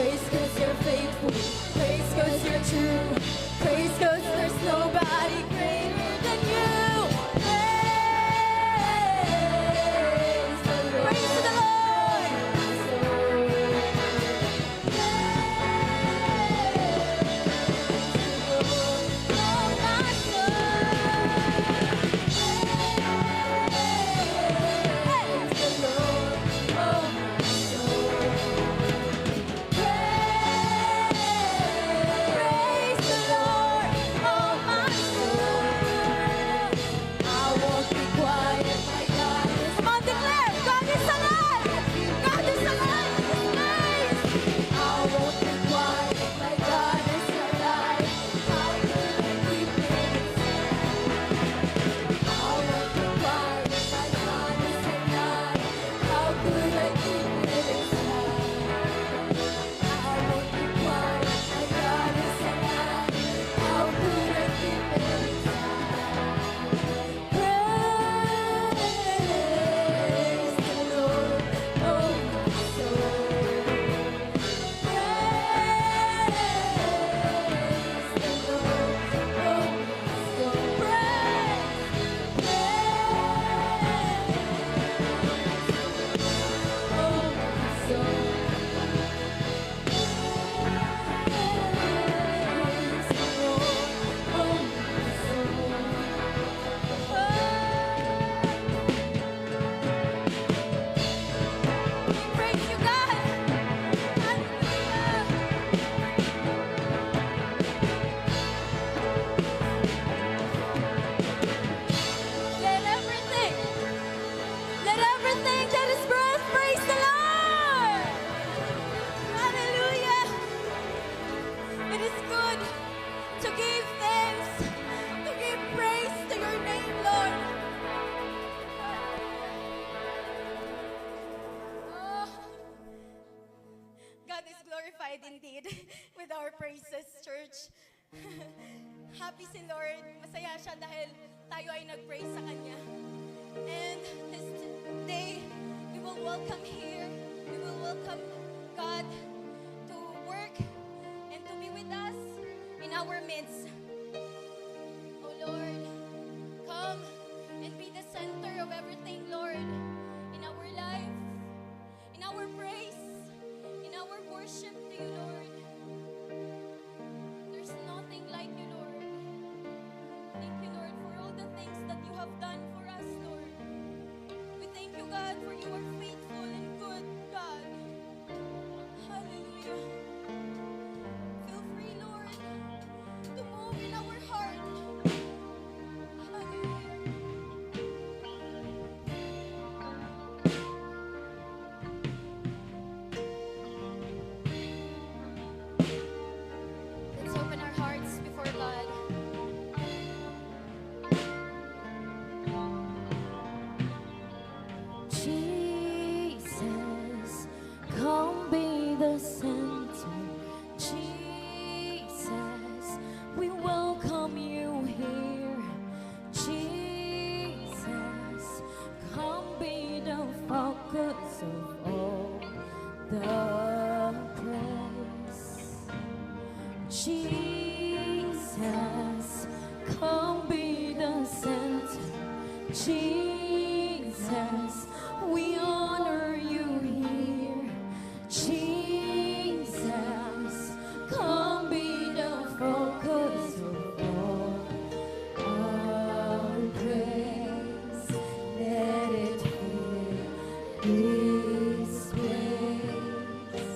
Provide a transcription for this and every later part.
Praise 'cause you're faithful. Praise 'cause you're true. Praise 'cause there's nobody greater than you. Praise the Lord. Praise the Lord. Indeed, with our praises, church. Happy si Lord. Masaya siya dahil tayo ay nag-praise sa Kanya. And this day, we will welcome here. We will welcome God to work and to be with us in our midst. Oh Lord, come and be the center of everything, Lord, in our life, in our praise, in our worship to you, Lord. There's nothing like you, Lord. Thank you, Lord, for all the things that you have done for us, Lord. We thank you, God, for you are faithful and good, God. Hallelujah. Feel free, Lord, to move in our heart. Hallelujah. Let's open our hearts before God. Jesus, come be the center. Jesus, we welcome you here. Jesus, come be the focus of all the praise. Jesus, come be the center. Jesus, we honor you here. Jesus, come be the focus of all our praise. Let it fill this place.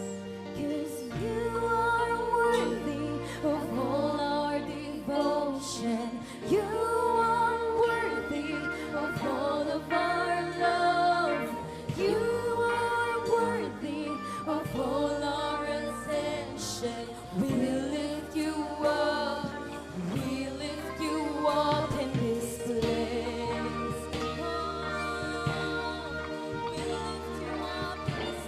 'Cause you are worthy of all our devotion. You are worthy of all of our love. You are worthy of all our attention. We lift you up. We lift you up in this place. Oh, we lift you up in this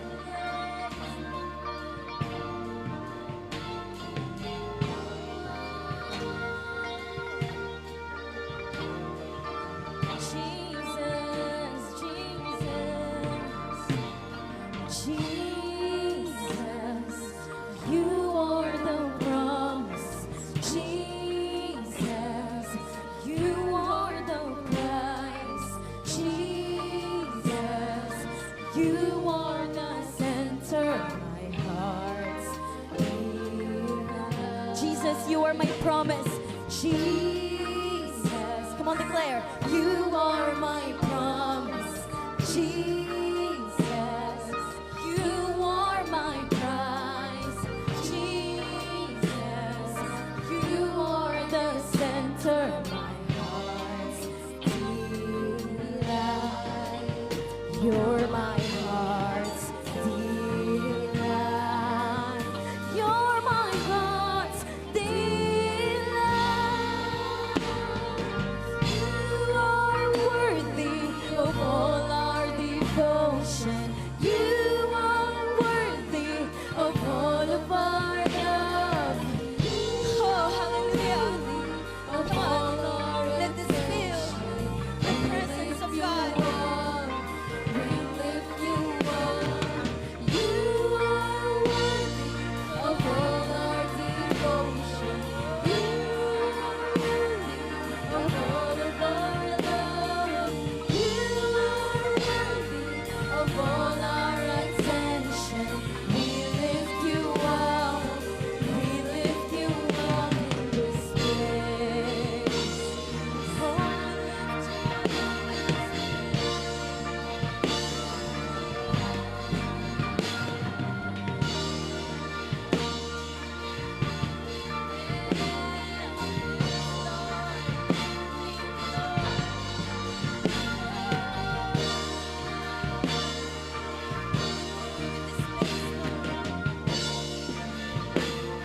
Jesus, Jesus, Jesus, you are my promise. Jesus, come on, declare. You are my promise. Jesus, you are my prize. Jesus, you are the center of my heart's delight. You're my heart's delight. You're my heart's delight. You are worthy of all our devotion. You are worthy of all of our love. Oh, hallelujah. Come on, let this feel the presence of God. We lift you up. You are worthy of all our devotion. You are worthy of all of our love. You are worthy of all our attention. We lift you up. We lift you up in this place. Oh, we lift you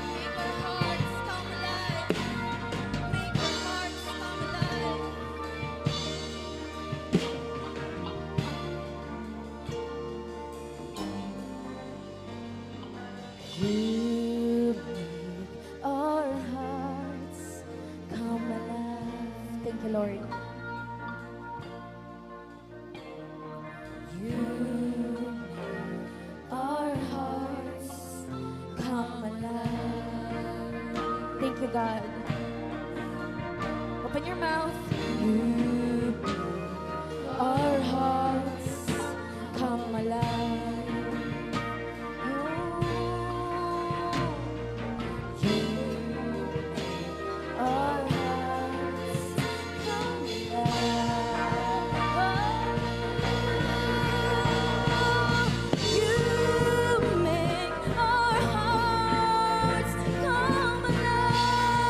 Make our hearts come alive. Make our hearts come alive. You make our hearts come alive. Thank you, Lord. You make our hearts come alive. Thank you, God. Open your mouth. You make our hearts come alive. Our hearts come alive. You make our hearts come alive.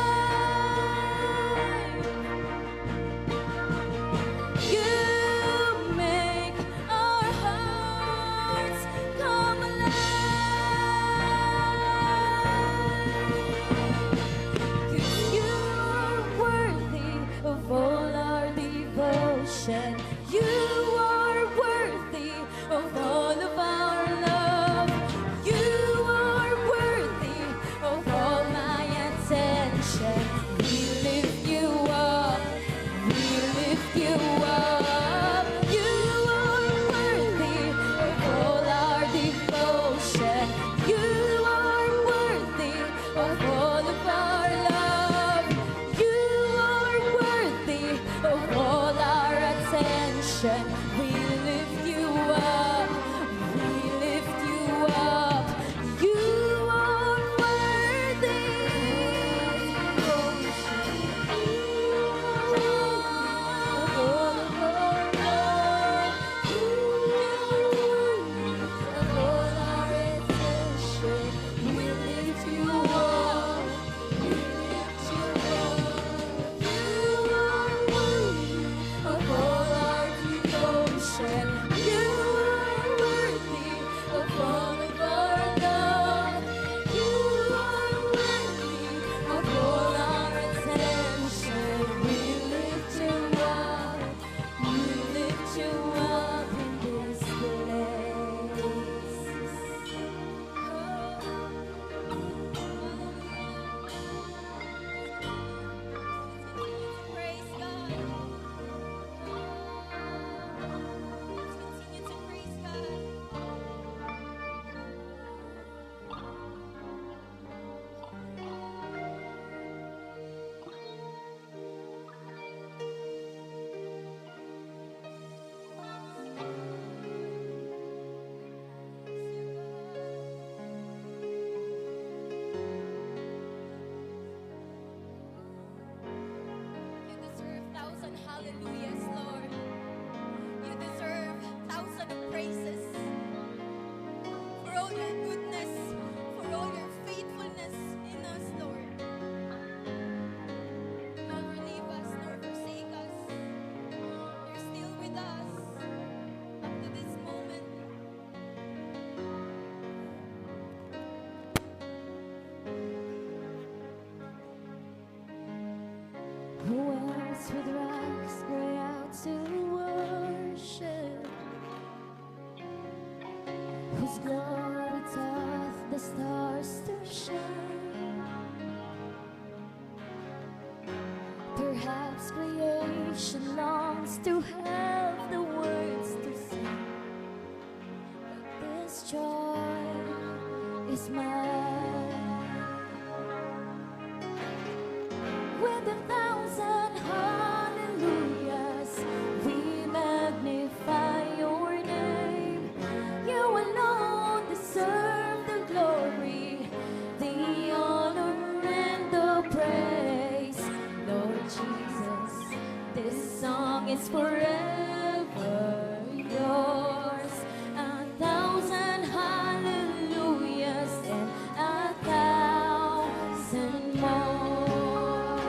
with rocks cry out to worship, whose glory doth the stars to shine. Perhaps creation longs to have the words to sing, but this joy is mine. With 1,000 hallelujahs, we magnify your name. You alone deserve the glory, the honor, and the praise. Lord Jesus, this song is forever yours. 1,000 hallelujahs and 1,000 more.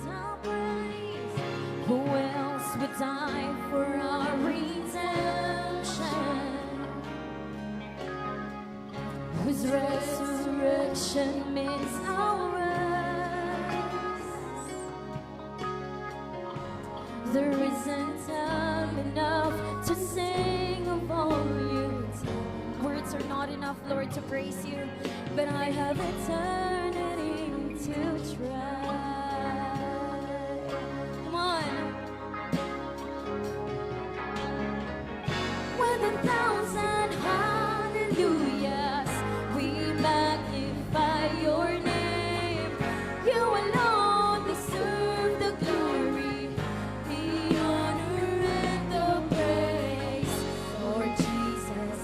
I'll praise. Who else would die for our redemption? Whose resurrection means our rest. There isn't time enough to sing of all you do. Words are not enough, Lord, to praise you, but I have eternity to try. Come on. With 1,000 hallelujahs, we magnify your name. You alone deserve the glory, the honor, and the praise. Lord Jesus,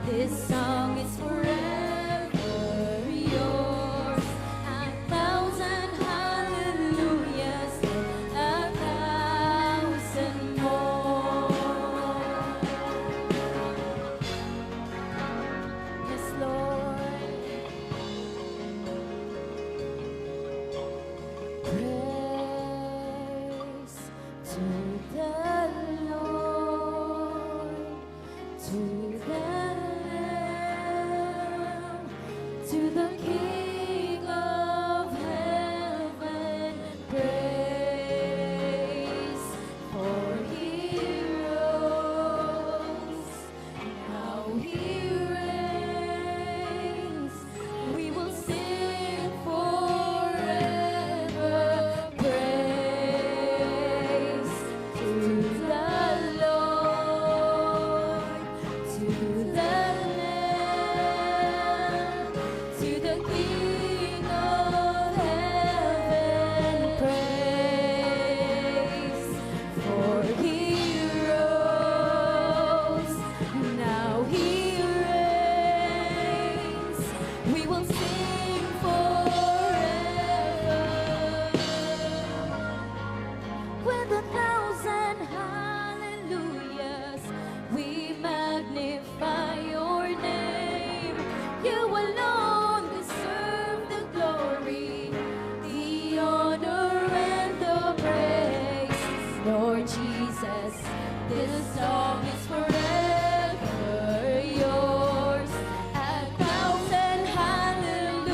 this song is forever yours. 1,000 hallelujahs and 1,000 more. Yes, Lord. Praise to the Lord, to the Lamb, to the King of heaven. Praise, for he rose, now he reigns. We will sing forever. Praise to the Lord, to the Lamb, to the King of heaven. Praise, for he rose, now he reigns. We will sing forever. With 1,000 hallelujahs, we magnify your name. You alone deserve the glory, the honor, and the praise. Lord Jesus, this song is forever yours. 1,000 hallelujahs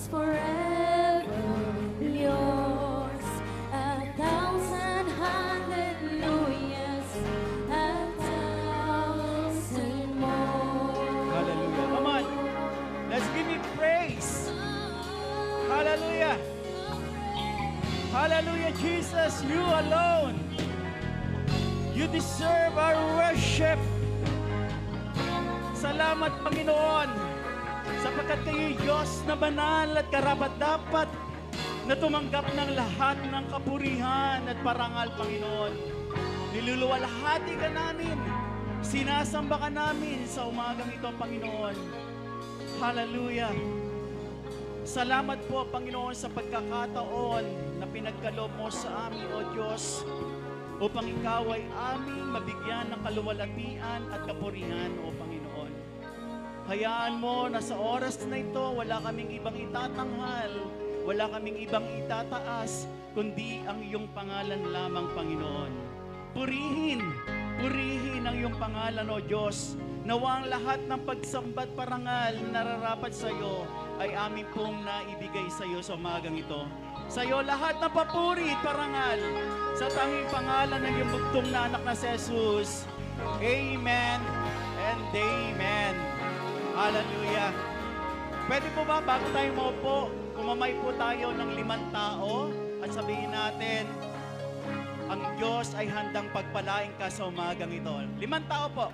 is forever yours. 1,000 hallelujahs, 1,000 more. Hallelujah. Come on. Let's give Him praise. Hallelujah. Hallelujah, Jesus, you alone. You deserve our worship. Salamat, Panginoon, sapagkat kayo'y Diyos na banal at karapat-dapat na tumanggap ng lahat ng kapurihan at parangal, Panginoon. Niluluwalhati ka namin. Sinasamba ka namin sa umagang ito, Panginoon. Hallelujah. Salamat po, Panginoon, sa pagkakataon na pinagkaloob mo sa amin, O Diyos, upang Ikaw ay aming mabigyan ng kaluwalhatian at kapurihan, O Panginoon. Hayaan mo na sa oras na ito, wala kaming ibang itatanghal, wala kaming ibang itataas, kundi ang iyong pangalan lamang, Panginoon. Purihin ang iyong pangalan, O Diyos. Nawa ang lahat ng pagsambat parangal na nararapat sa iyo ay amin pong naibigay sa iyo sa umagang ito. Sa iyo lahat ng papuri at parangal sa tanging pangalan ng iyong bugtong na anak na si Jesus. Amen and amen. Hallelujah. Pwede po ba bago tayo maupo, kumamay po tayo ng 5 tao at sabihin natin, ang Diyos ay handang pagpalain ka sa umagang ito. 5 tao po.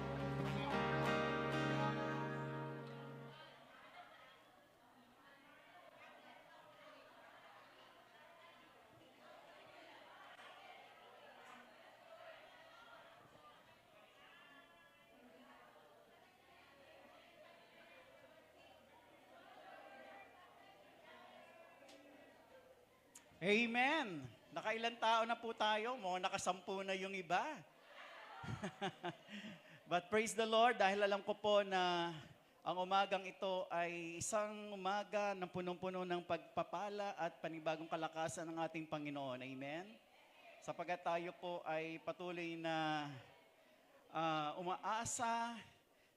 Amen. Nakailan tao na po tayo? Mukhang nakasampu na yung iba. But praise the Lord dahil alam ko po na ang umagang ito ay isang umaga ng punong-puno ng pagpapala at panibagong kalakasan ng ating Panginoon. Amen. Sapagkat tayo po ay patuloy na umaasa,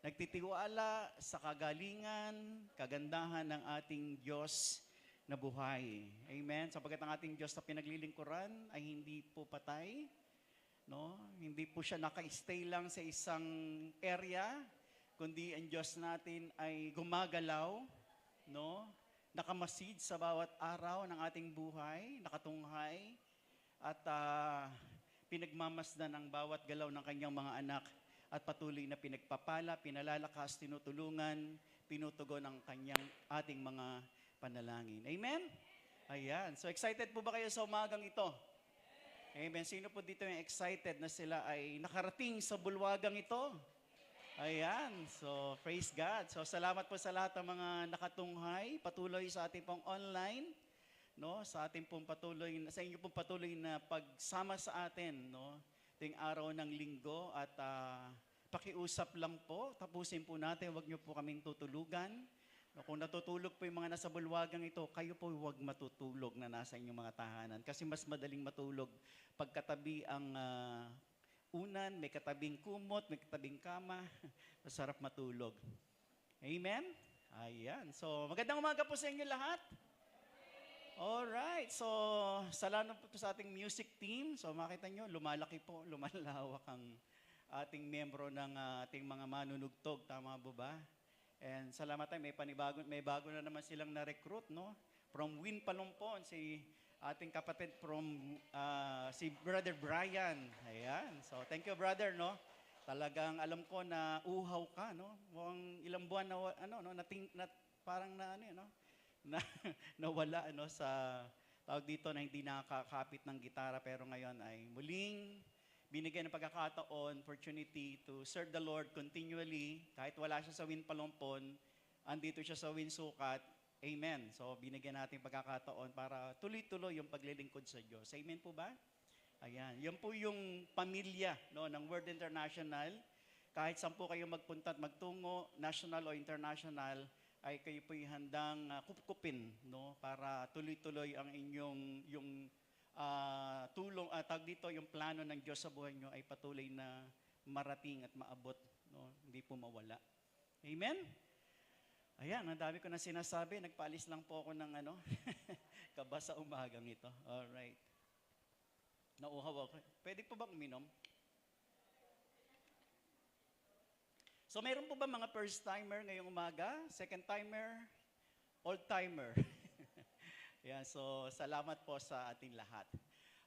nagtitiwala sa kagalingan, kagandahan ng ating Diyos na buhay. Amen. Sapagkat ang ating Diyos na pinaglilingkuran ay hindi po patay, no? Hindi po siya naka-stay lang sa isang area, kundi ang Diyos natin ay gumagalaw, no? Nakamasid sa bawat araw ng ating buhay, nakatunghay, at pinagmamasdan ang bawat galaw ng kanyang mga anak at patuloy na pinagpapala, pinalalakas, tinutulungan, pinutugon ang kanyang ating mga panalangin. Amen? Ayan. So excited po ba kayo sa umagang ito? Amen. Sino po dito yung excited na sila ay nakarating sa bulwagang ito? Ayan. So praise God. So salamat po sa lahat ng mga nakatunghay, patuloy sa ating pong online, no? Sa ating pong patuloy, sa inyo pong patuloy na pagsama sa atin, no? Ito yung araw ng linggo at pakiusap lang po. Tapusin po natin, huwag niyo po kaming tutulugan. Kung natutulog po yung mga nasa bulwagang ito, kayo po huwag matutulog na nasa inyong mga tahanan. Kasi mas madaling matulog pagkatabi ang unan, may katabing kumot, may katabing kama. Masarap matulog. Amen? Ayan. So, magandang umaga po sa inyo lahat. Alright. So, salamat po sa ating music team. So, makita nyo, lumalaki po, lumalawak ang ating membro ng ating mga manunugtog. Tama po ba? And salamat tayo, may bago na naman silang na-recruit, no? From Win Palumpon, si ating kapatid from si Brother Brian. Ayan. So, thank you, brother, no? Talagang alam ko na uhaw ka, no? Mukhang ilang buwan na parang na no? Nawala sa tawag dito na hindi nakakapit ng gitara, pero ngayon ay muling binigyan ng pagkakataon, opportunity to serve the Lord continually. Kahit wala siya sa Win Palumpon, andito siya sa Win Sukat. Amen. So, binigyan natin pagkakataon para tuloy-tuloy yung paglilingkod sa Diyos. Amen po ba? Ayan. Yan po yung pamilya, no, ng Word International. Kahit saan po kayo magpunta at magtungo, national o international, ay kayo po yung handang kupkupin, no, para tuloy-tuloy ang inyong tulong, tawag dito, yung plano ng Diyos sa buhay nyo ay patuloy na marating at maabot, no? Hindi po mawala. Amen? Ayan, ang dami ko na sinasabi. Nagpaalis lang po ako ng kaba sa umagang ito. Alright. Nauhaw ako. Pwede po bang uminom? So, meron po ba mga first timer ngayong umaga? Second timer? Old timer? Yan, so salamat po sa ating lahat.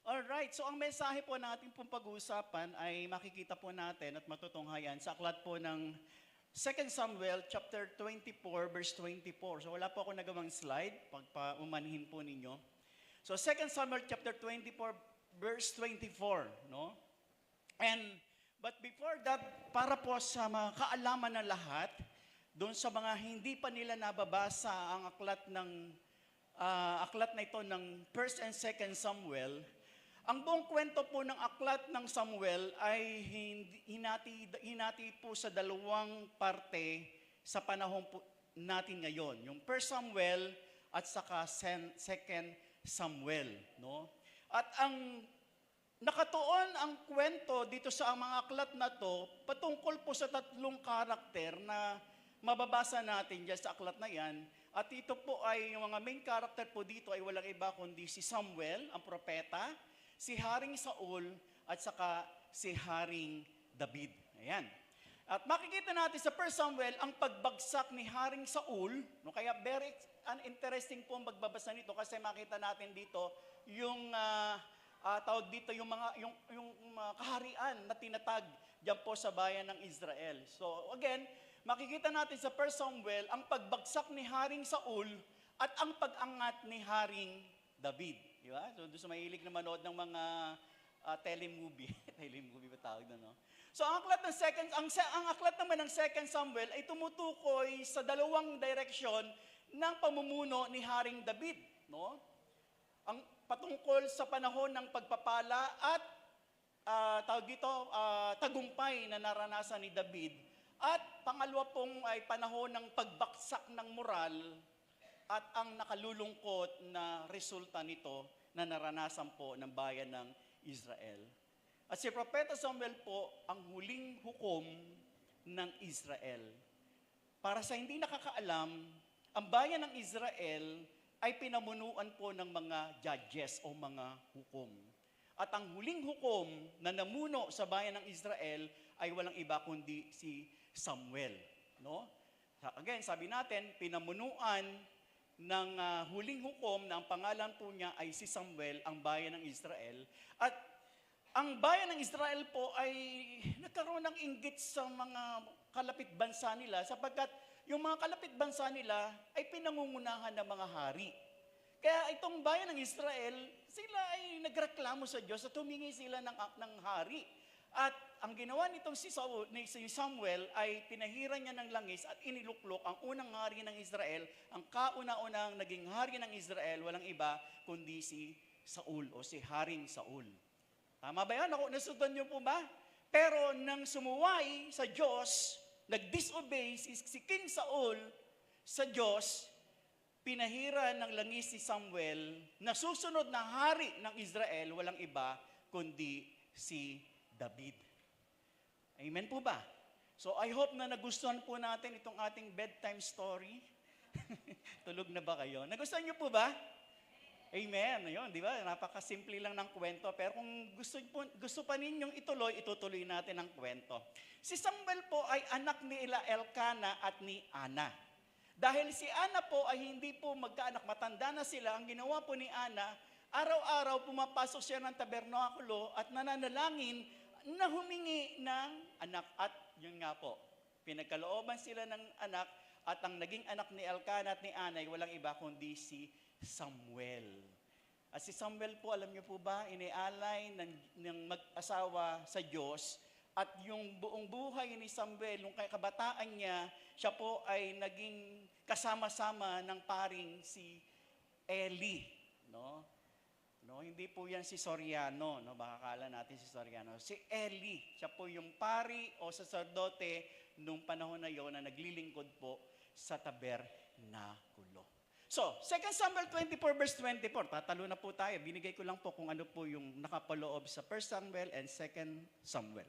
Alright, so ang mensahe po natin pong pag-uusapan ay makikita po natin at matutunghayan sa aklat po ng 2 Samuel chapter 24 verse 24. So wala po ako nagawang slide, pagpaumanhin po ninyo. So 2 Samuel chapter 24 verse 24, no? But before that, para po sa mga kaalaman ng lahat, doon sa mga hindi pa nila nababasa ang aklat na ito ng 1 and 2 Samuel, ang buong kwento po ng aklat ng Samuel ay hinati po sa dalawang parte sa panahon po natin ngayon. Yung 1 Samuel at saka 2 Samuel. No? At ang nakatuon ang kwento dito sa mga aklat na to patungkol po sa tatlong karakter na mababasa natin dyan sa aklat na yan. At ito po ay, yung mga main character po dito ay walang iba kundi si Samuel, ang propeta, si Haring Saul, at saka si Haring David. Ayan. At makikita natin sa 1 Samuel ang pagbagsak ni Haring Saul, no? Kaya very interesting po ang pagbabasa nito kasi makita natin dito yung tawag dito yung mga kaharian na tinatag diyan po sa bayan ng Israel. So again, makikita natin sa 1 Samuel ang pagbagsak ni Haring Saul at ang pag-angat ni Haring David. Di ba? So doon sa mahilig na manood ng mga telemovie. Telemovie ba tawag na, no? So ang aklat naman ng 2 Samuel ay tumutukoy sa dalawang direksyon ng pamumuno ni Haring David, no? Ang patungkol sa panahon ng pagpapala at tagumpay na naranasan ni David. At pangalawa pong ay panahon ng pagbaksak ng moral at ang nakalulungkot na resulta nito na naranasan po ng bayan ng Israel. At si Propeta Samuel po ang huling hukom ng Israel. Para sa hindi nakakaalam, ang bayan ng Israel ay pinamunuan po ng mga judges o mga hukom. At ang huling hukom na namuno sa bayan ng Israel ay walang iba kundi si Samuel. No? Again, sabi natin, pinamunuan ng huling hukom na ang pangalan po niya ay si Samuel, ang bayan ng Israel. At ang bayan ng Israel po ay nagkaroon ng inggit sa mga kalapit bansa nila sapagkat yung mga kalapit bansa nila ay pinangungunahan ng mga hari. Kaya itong bayan ng Israel, sila ay nagreklamo sa Diyos at humingi sila ng hari. At ang ginawa nitong si Samuel ay pinahiran niya ng langis at iniluklok ang unang hari ng Israel, ang kauna-unang naging hari ng Israel, walang iba kundi si Saul o si Haring Saul. Tama ba yan? Nasundan niyo po ba? Pero nang sumuway sa Diyos, nag-disobey si King Saul sa Diyos, pinahiran ng langis si Samuel na susunod na hari ng Israel, walang iba kundi si David. Amen po ba? So I hope na nagustuhan po natin itong ating bedtime story. Tulog na ba kayo? Nagustuhan niyo po ba? Amen. Ayun, di ba? Napakasimple lang ng kwento. Pero kung gusto pa ninyong itutuloy natin ang kwento. Si Samuel po ay anak ni Elkanah at ni Ana. Dahil si Ana po ay hindi po magkaanak, matanda na sila, ang ginawa po ni Ana, araw-araw pumapasok siya ng tabernakulo at nananalangin na humingi ng anak. At yun nga po, pinagkalooban sila ng anak at ang naging anak ni Elkanah at ni Ana ay walang iba kundi si Samuel. At si Samuel po, alam niyo po ba, inialay ng mag-asawa sa Diyos. At yung buong buhay ni Samuel, yung kabataan niya, siya po ay naging kasama-sama ng paring si Eli. No, hindi po yan si Soriano. No? Baka akala natin si Soriano. Si Eli, siya po yung pari o sacerdote nung panahon na yon na naglilingkod po sa tabernakulo. So, 2 Samuel 24 verse 24, tatalo na po tayo. Binigay ko lang po kung ano po yung nakapaloob sa 1 Samuel and 2 Samuel.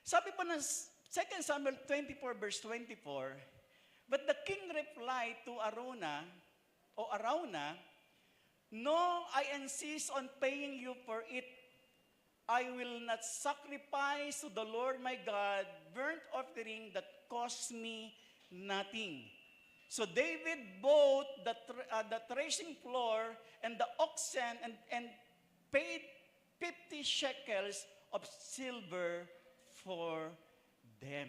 Sabi po ng 2 Samuel 24 verse 24, But the king replied to Arauna, "No, I insist on paying you for it. I will not sacrifice to the Lord my God burnt offering that costs me nothing." So David bought the threshing floor and the oxen and paid 50 shekels of silver for them.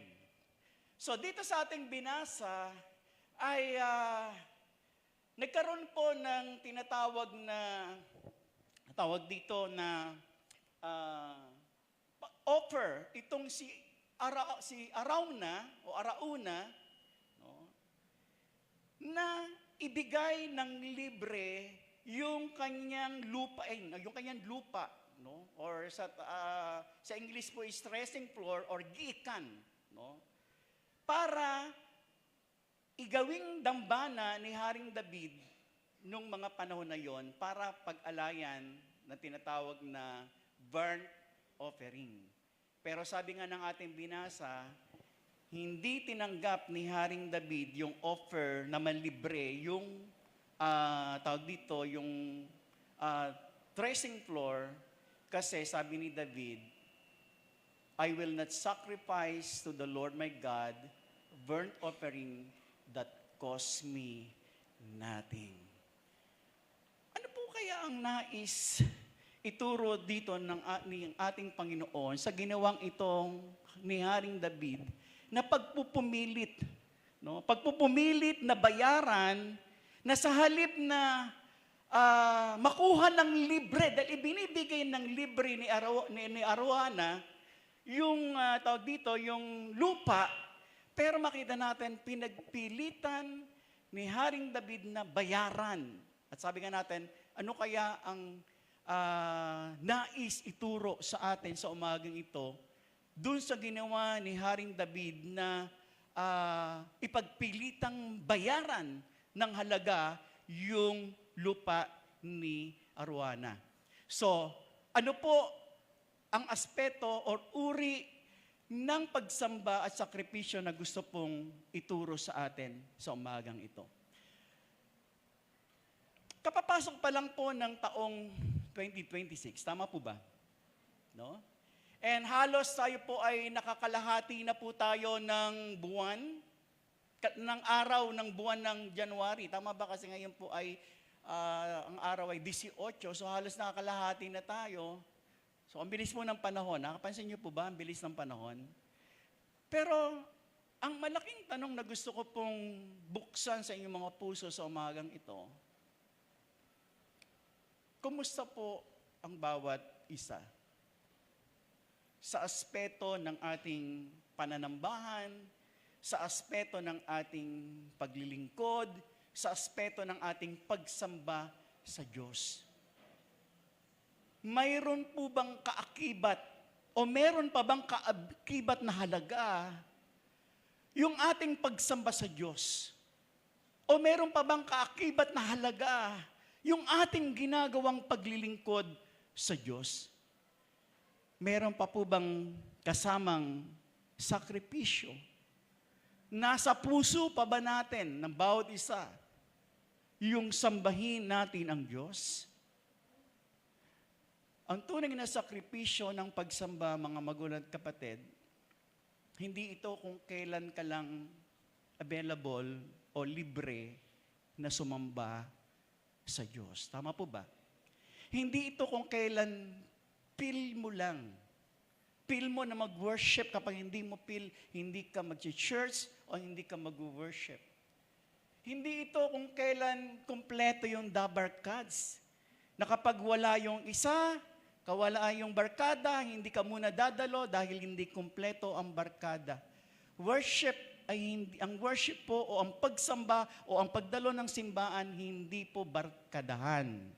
So dito sa ating binasa ay nagkaroon po ng tawag dito na offer itong si Arauna, no, na ibigay ng libre yung kanyang lupa, no, or sa English po is threshing floor or gikan, no, para igawing dambana ni Haring David nung mga panahon na yon para pag-alayan na tinatawag na burnt offering. Pero sabi nga ng ating binasa, hindi tinanggap ni Haring David yung offer na manlibre, yung yung threshing floor, kasi sabi ni David, "I will not sacrifice to the Lord my God burnt offering that costs me nothing." Ano po kaya ang nais ituro dito ng ating Panginoon sa ginawang itong ni Haring David na pagpupumilit, no? Pagpupumilit na bayaran na sa halip na makuha ng libre, dahil ibinibigay ng libre ni Arauna yung yung lupa, pero makita natin pinagpilitan ni Haring David na bayaran. At sabi nga natin, ano kaya ang nais ituro sa atin sa umagang ito dun sa ginawa ni Haring David na ipagpilitang bayaran ng halaga yung lupa ni Arauna. So, ano po ang aspeto or uri ng pagsamba at sakripisyo na gusto pong ituro sa atin sa umagang ito? Kapapasok pa lang po ng taong 2026, tama po ba? No? And halos tayo po ay nakakalahati na po tayo ng araw ng buwan ng January. Tama ba? Kasi ngayon po ay ang araw ay 18, so halos nakakalahati na tayo. So ang bilis po ng panahon. Nakapansin niyo po ba ang bilis ng panahon? Pero ang malaking tanong na gusto ko pong buksan sa inyong mga puso sa umagang ito, kumusta po ang bawat isa? Sa aspeto ng ating pananambahan, sa aspeto ng ating paglilingkod, sa aspeto ng ating pagsamba sa Diyos. Mayroon po bang kaakibat o meron pa bang kaakibat na halaga yung ating pagsamba sa Diyos? O meron pa bang kaakibat na halaga yung ating ginagawang paglilingkod sa Diyos? Meron pa po bang kasamang sakripisyo? Nasa puso pa ba natin ng bawat isa yung sambahin natin ang Diyos? Ang tunay na sakripisyo ng pagsamba, mga magulang at kapatid, hindi ito kung kailan ka lang available o libre na sumamba sa Diyos. Tama po ba? Hindi ito kung kailan feel mo lang. Feel mo na mag-worship. Kapag hindi mo feel, hindi ka mag-church o hindi ka mag-worship. Hindi ito kung kailan kumpleto yung dabarkads. Na kapag wala yung isa, kawala yung barkada, hindi ka muna dadalo dahil hindi kumpleto ang barkada. Ang worship po o ang pagsamba o ang pagdalo ng simbahan, hindi po barkadahan.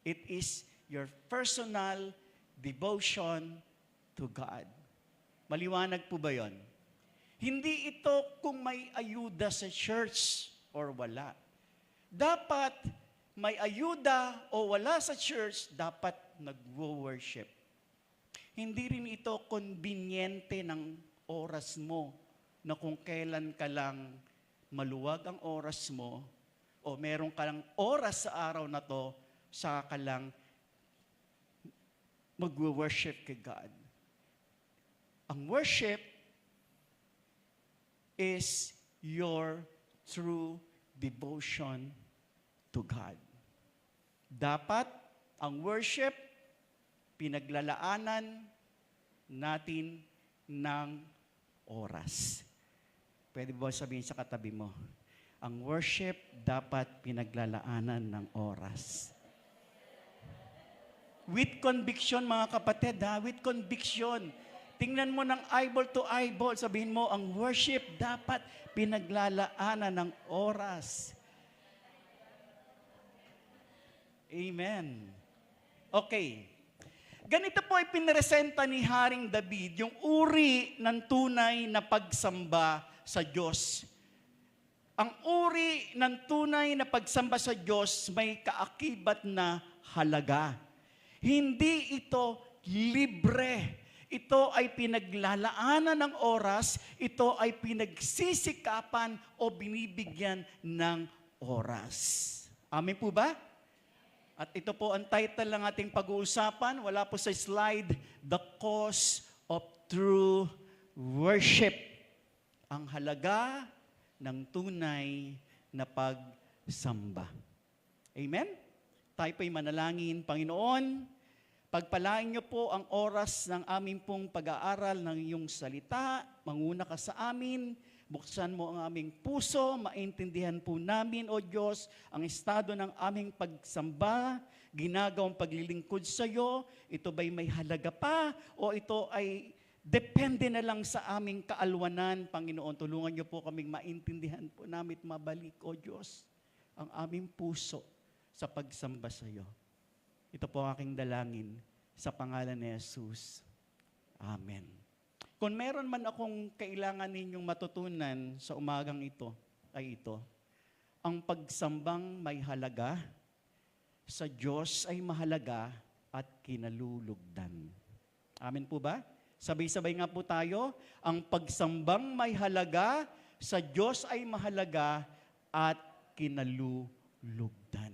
It is your personal devotion to God. Maliwanag po ba yon? Hindi ito kung may ayuda sa church or wala. Dapat may ayuda o wala sa church, dapat nag-worship. Hindi rin ito konbinyente ng oras mo na kung kailan ka lang maluwag ang oras mo, o meron ka lang oras sa araw na to, saka ka lang mag-worship kay God. Ang worship is your true devotion to God. Dapat ang worship, pinaglalaanan natin ng oras. Pwede ba sabihin sa katabi mo? Ang worship dapat pinaglalaanan ng oras. With conviction, mga kapatid, ha? With conviction. Tingnan mo ng eyeball to eyeball. Sabihin mo, ang worship dapat pinaglalaanan ng oras. Amen. Okay. Ganito po ay pinresenta ni Haring David, yung uri ng tunay na pagsamba sa Diyos. Ang uri ng tunay na pagsamba sa Diyos may kaakibat na halaga. Hindi ito libre. Ito ay pinaglalaanan ng oras, ito ay pinagsisikapan o binibigyan ng oras. Amen po ba? At ito po ang title ng ating pag-uusapan. Wala po sa slide, The Cause of True Worship. Ang halaga ng tunay na pagsamba. Amen? Tayo po'y manalangin. Panginoon, pagpalain niyo po ang oras ng aming pong pag-aaral ng iyong salita. Manguna ka sa amin. Buksan mo ang aming puso, maintindihan po namin, O Diyos, ang estado ng aming pagsamba, ginagawang paglilingkod sa iyo. Ito ba'y may halaga pa o ito ay depende na lang sa aming kaalwanan? Panginoon, tulungan niyo po kaming maintindihan po namin at mabalik, O Diyos, ang aming puso sa pagsamba sa iyo. Ito po ang aking dalangin sa pangalan ni Jesus. Amen. Kung meron man akong kailangan ninyong matutunan sa umagang ito, ay ito. Ang pagsambang may halaga, sa Diyos ay mahalaga at kinalulugdan. Amen po ba? Sabay-sabay nga po tayo. Ang pagsambang may halaga, sa Diyos ay mahalaga at kinalulugdan.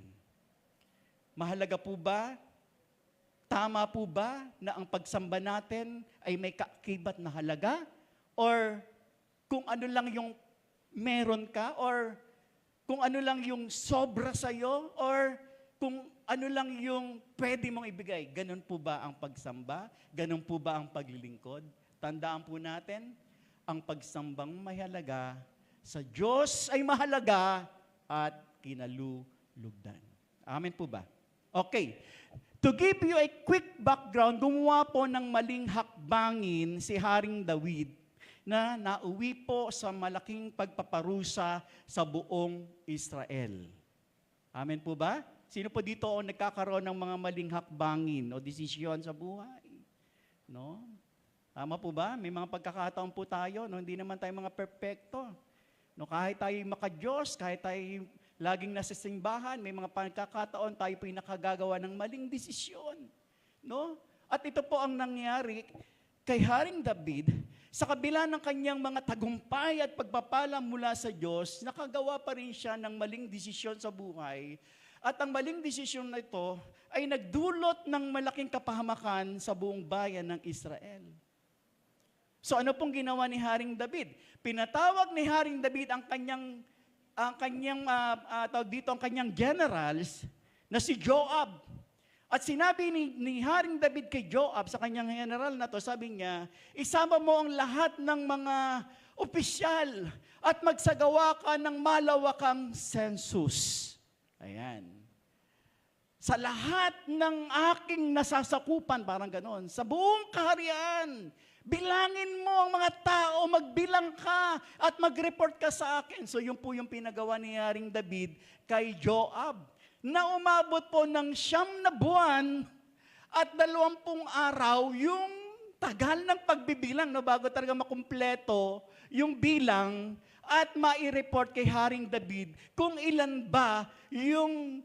Mahalaga po ba? Tama po ba na ang pagsamba natin ay may kaakibat na halaga? Or kung ano lang yung meron ka? Or kung ano lang yung sobra sa'yo? Or kung ano lang yung pwede mong ibigay? Ganun po ba ang pagsamba? Ganun po ba ang paglilingkod? Tandaan po natin, ang pagsambang may halaga, sa Diyos ay mahalaga at kinalulugdan. Amen po ba? Okay. To give you a quick background, gumawa po ng maling hakbangin si Haring David na nauwi po sa malaking pagpaparusa sa buong Israel. Amen po ba? Sino po dito o nagkakaroon ng mga maling hakbangin o desisyon sa buhay? No? Tama po ba? May mga pagkakataon po tayo, no? Hindi naman tayo mga perpekto. No, kahit tayo maka-Diyos, kahit tayo laging nasa simbahan, may mga pagkakataon tayo po'y nakagagawa ng maling desisyon. No? At ito po ang nangyari kay Haring David, sa kabila ng kanyang mga tagumpay at pagpapala mula sa Diyos, nakagawa pa rin siya ng maling desisyon sa buhay. At ang maling desisyon na ito ay nagdulot ng malaking kapahamakan sa buong bayan ng Israel. So ano pong ginawa ni Haring David? Pinatawag ni Haring David ang kanyang generals na si Joab. At sinabi ni Haring David kay Joab sa kanyang general na to, sabi niya, isama mo ang lahat ng mga opisyal at magsagawa ka ng malawakang census. Ayan. Sa lahat ng aking nasasakupan, parang ganon, sa buong kaharian, bilangin mo ang mga tao, magbilang ka at mag-report ka sa akin. So yun po yung pinagawa ni Haring David kay Joab, na umabot po ng 9 na buwan at 20 araw yung tagal ng pagbibilang, no, bago talaga makumpleto yung bilang at mai-report kay Haring David kung ilan ba yung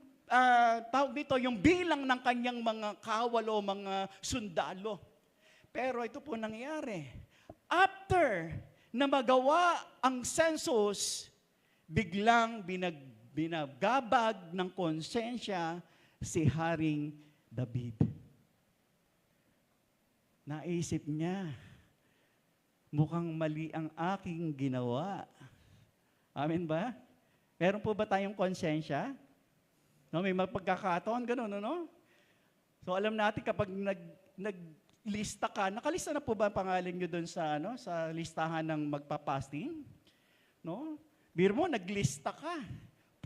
yung bilang ng kanyang mga kawal o mga sundalo. Pero ito po nangyari. After na magawa ang census, biglang binagabag ng konsensya si Haring David. Naisip niya, mukhang mali ang aking ginawa. Amen ba? Meron po ba tayong konsensya? No, may pagkakataon, gano'n, no? So alam natin kapag naglista ka, nakalista na po ba ang pangalan nyo doon sa, sa listahan ng magpa-fasting? No? Biro mo, naglista ka.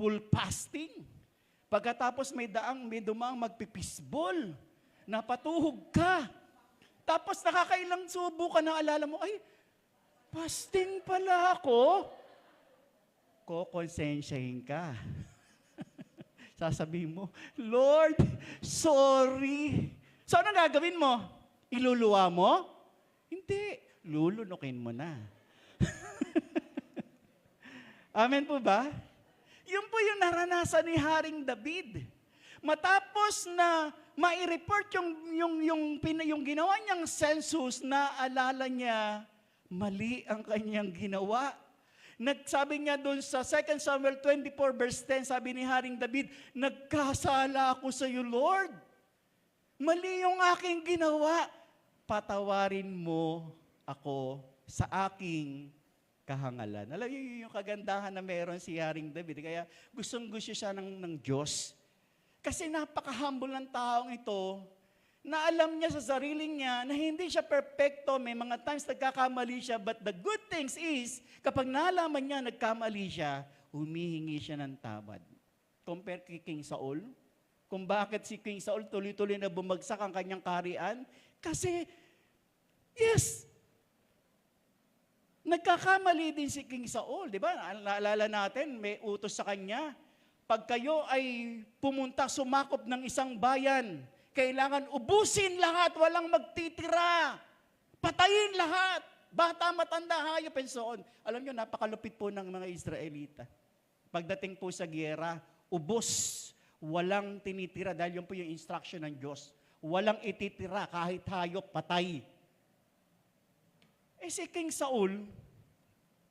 Full fasting. Pagkatapos may dumang magpipisbol. Napatuhog ka. Tapos nakakailang subo ka na alala mo, ay, fasting pala ako. Kokonsensyahin ka. Sasabihin mo, Lord, sorry. So anong gagawin mo? Iluluwa mo? Hindi. Lulunukin mo na. Amen po ba? Yun po yung naranasan ni Haring David. Matapos na mai-report yung ginawa niyang census, naalala niya, mali ang kanyang ginawa. Nagsabi niya doon sa 2 Samuel 24 verse 10, sabi ni Haring David, nagkasala ako sa iyo, Lord. Mali yung aking ginawa. Patawarin mo ako sa aking kahangalan. Alam niyo yung kagandahan na meron si Haring David. Kaya gustong-gusto siya ng Diyos. Kasi napaka-humble ng taong ito, na alam niya sa sarili niya na hindi siya perfecto, may mga times nagkakamali siya, but the good things is, kapag nalaman niya nagkamali siya, humihingi siya ng tawad. Compare kay King Saul, kung bakit si King Saul tuloy-tuloy na bumagsak ang kanyang kaharian, kasi, yes, nagkakamali din si King Saul, di ba? Naalala natin, may utos sa kanya, pag kayo ay pumunta, sumakop ng isang bayan, kailangan ubusin lahat, walang magtitira. Patayin lahat. Bata, matanda, hayop, and so on. Alam nyo, napakalupit po ng mga Israelita. Pagdating po sa giyera, ubos. Walang tinitira dahil yun po yung instruction ng Diyos. Walang ititira, kahit hayop, patay. Si King Saul,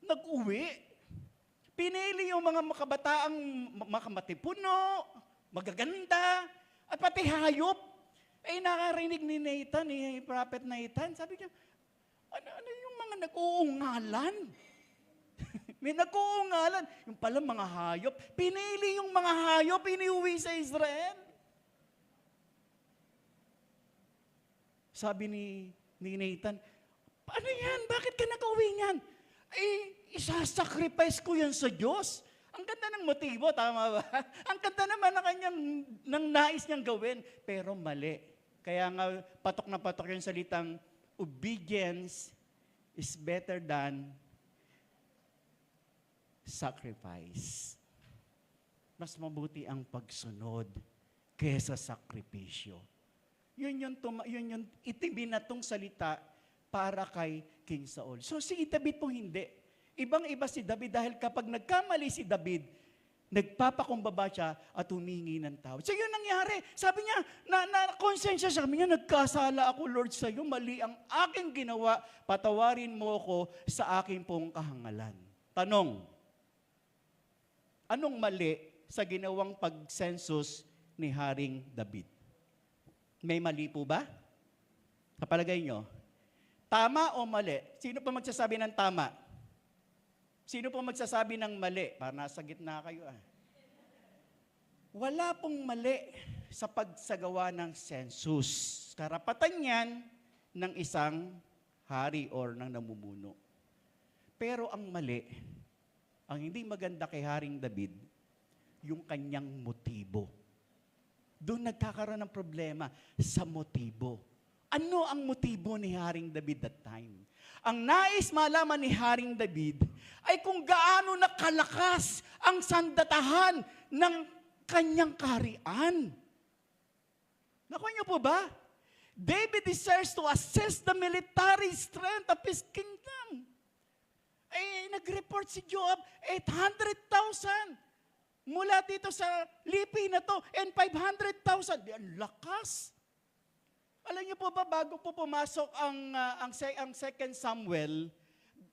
nag-uwi. Pinili yung mga makabataang makamatipuno, magaganda, at pati hayop. Nakarinig ni Nathan, ni Prophet Nathan, sabi niya, ano yung mga nag-uungalan? May nag-uungalan. Yung pala mga hayop. Pinili yung mga hayop, iniuwi sa Israel. Sabi ni Nathan, paano yan? Bakit ka nag-uwi niyan? Isasacrifice ko yan sa Diyos. Ang ganda ng motibo, tama ba? Ang ganda naman ng nais niyang gawin, pero mali. Kaya nga, patok na patok yung salitang, obedience is better than sacrifice. Mas mabuti ang pagsunod kaysa sakripisyo. Yun yung itibinatong salita para kay King Saul. So si David po hindi. Ibang-iba si David dahil kapag nagkamali si David, nagpapakumbaba siya at humingi ng tawad. So yun nangyari. Sabi niya, na-konsensya siya. Sabi niya, nagkasala ako, Lord, sa iyo. Mali ang aking ginawa. Patawarin mo ako sa aking pong kahangalan. Tanong, anong mali sa ginawang pag-census ni Haring David? May mali po ba? Sa palagay nyo? Tama o mali? Sino pa magsasabi ng tama? Sino po magsasabi ng mali? Para nasa gitna kayo Wala pong mali sa pagsagawa ng census. Karapatan yan ng isang hari or ng namumuno. Pero ang mali, ang hindi maganda kay Haring David, yung kanyang motibo. Doon nagkakaroon ng problema sa motibo. Ano ang motibo ni Haring David that time? Ang nais malaman ni Haring David ay kung gaano nakalakas ang sandatahan ng kanyang kaharian. Nakuha niyo po ba? David desires to assess the military strength of his kingdom. Nag-report si Joab, 800,000 mula dito sa lipi na to and 500,000. Ang lakas. Alam niyo po ba, bago po pumasok ang 2 Samuel,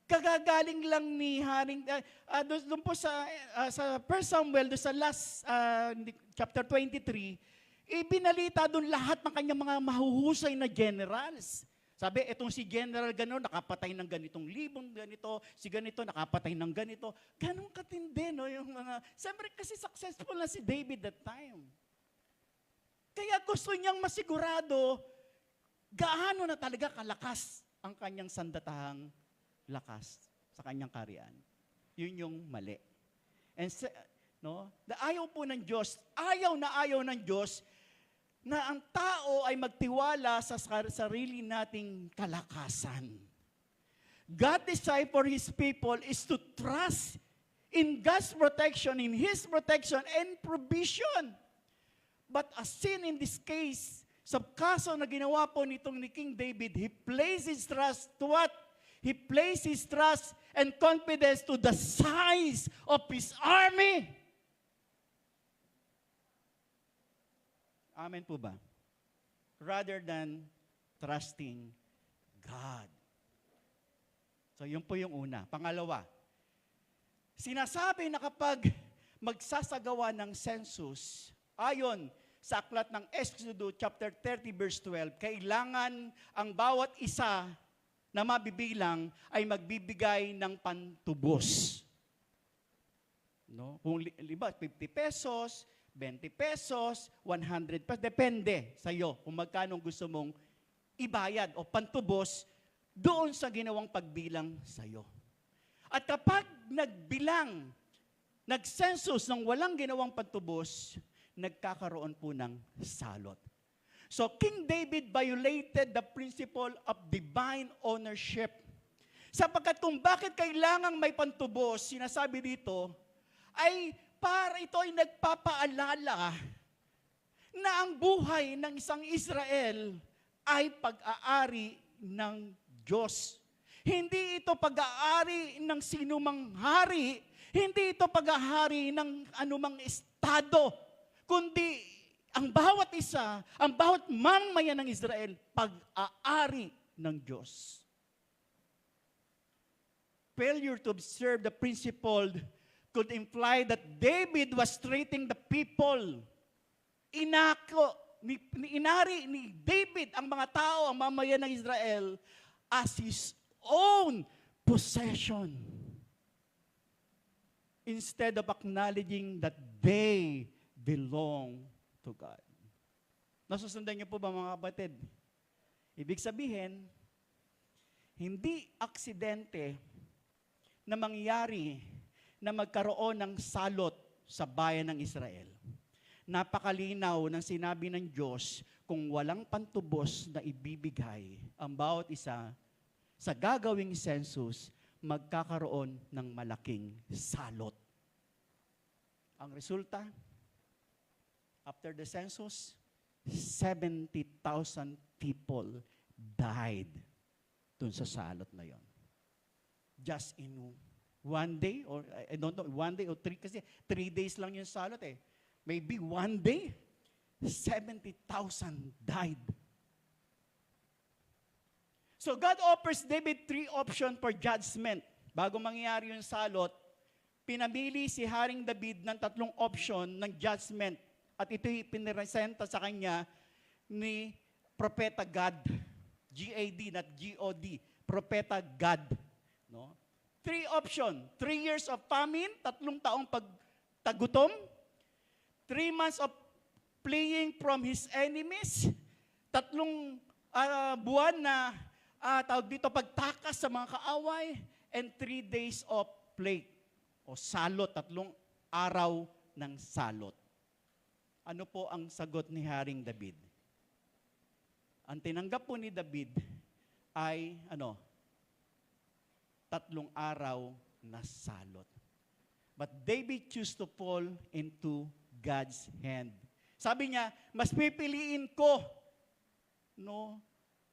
Kagagaling lang ni Haring, doon po sa 1 Samuel, doon sa last chapter 23, ibinalita doon lahat ng kanyang mga mahuhusay na generals. Sabi, etong si General gano'n, nakapatay ng ganitong libong ganito, si ganito, nakapatay ng ganito. Ganong katindi, no? Yung mga, siyempre kasi successful na si David that time. Kaya gusto niyang masigurado, gaano na talaga kalakas ang kanyang sandatahang lakas sa kanyang kaharian. Yun yung mali. And no, ayaw po ng Diyos, ayaw ng Diyos na ang tao ay magtiwala sa sarili nating kalakasan. God desire for His people is to trust in God's protection, in His protection and provision. But as seen in this case, sa kaso na ginawa po nitong ni King David, he placed his trust to what? He placed his trust and confidence to the size of his army. Amen po ba? Rather than trusting God. So yun po yung una. Pangalawa, sinasabi na kapag magsasagawa ng census, ayon sa aklat ng Exodus chapter 30 verse 12, kailangan ang bawat isa na mabibilang ay magbibigay ng pantubos. No? Kung 50 pesos, 20 pesos, 100 pesos, depende sa iyo kung magkano gusto mong ibayad o pantubos doon sa ginawang pagbilang sa iyo. At kapag nagbilang, nag-census ng walang ginawang pantubos, nagkakaroon po ng salot. So King David violated the principle of divine ownership. Sapagkat kung bakit kailangang may pantubos, sinasabi dito, ay para ito ay nagpapaalala na ang buhay ng isang Israel ay pag-aari ng Diyos. Hindi ito pag-aari ng sinumang hari, hindi ito pag-aari ng anumang estado, kundi ang bawat isa, ang bawat mamamayan ng Israel, pag-aari ng Diyos. Failure to observe the principle could imply that David was treating the people. Inari ni David ang mga tao, ang mamamayan ng Israel, as his own possession. Instead of acknowledging that they belong to God. Nasusundan niyo po ba mga kapatid? Ibig sabihin, hindi aksidente na mangyari na magkaroon ng salot sa bayan ng Israel. Napakalinaw ng sinabi ng Diyos kung walang pantubos na ibibigay ang bawat isa sa gagawing census, magkakaroon ng malaking salot. Ang resulta, after the census, 70,000 people died dun sa salot na yon. Just in one day, or I don't know, 1 day or 3, kasi 3 days lang yung salot eh. Maybe 1 day, 70,000 died. So God offers David 3 options for judgment. Bago mangyari yung salot, pinamili si Haring David ng 3 option ng judgment. At ito'y piniresenta sa kanya ni Propeta Gad. G-A-D, not G-O-D. Propeta Gad. No? 3 option. 3 years of famine, 3 taong pagtagutom. 3 months of fleeing from his enemies. 3 buwan na tawag dito pagtakas sa mga kaaway. And 3 days of plague. O salot, 3 araw ng salot. Ano po ang sagot ni Haring David? Ang tinanggap po ni David ay 3 araw na salot. But David chose to fall into God's hand. Sabi niya, mas pipiliin ko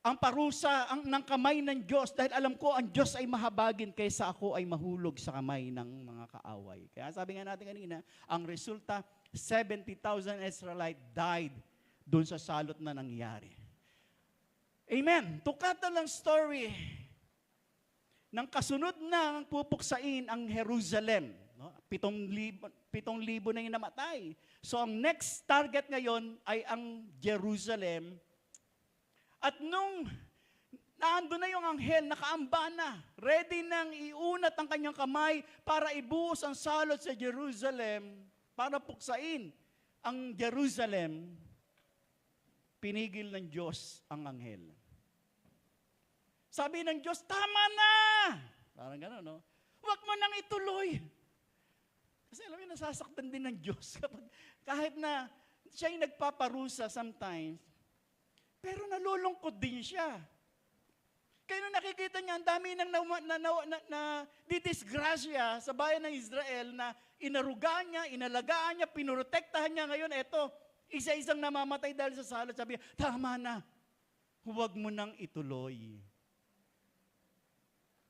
ang parusa ng kamay ng Diyos dahil alam ko ang Diyos ay mahabagin kaysa ako ay mahulog sa kamay ng mga kaaway. Kaya sabi nga natin kanina, ang resulta, 70,000 Israelites died doon sa salot na nangyari. Amen. To cut the long story, ng kasunod ng pupuksain ang Jerusalem. No? 7,000 na yung namatay. So ang next target ngayon ay ang Jerusalem. At nung naando na yung anghel, nakaamba na, ready nang iunat ang kanyang kamay para ibuhos ang salot sa Jerusalem, para puksain ang Jerusalem, pinigil ng Diyos ang anghel. Sabi ng Diyos, tama na! Parang gano'n, no? Huwag mo nang ituloy. Kasi alam mo, nasasaktan din ng Diyos kapag kahit na siya yung nagpaparusa sometimes, pero nalulungkot din siya. Kaya nung nakikita niya, ang dami nang didisgrasya sa bayan ng Israel na inarugaan niya, inalagaan niya, pinurotektahan niya. Ngayon, eto, isa-isang namamatay dahil sa salot. Sabi niya, tama na, huwag mo nang ituloy.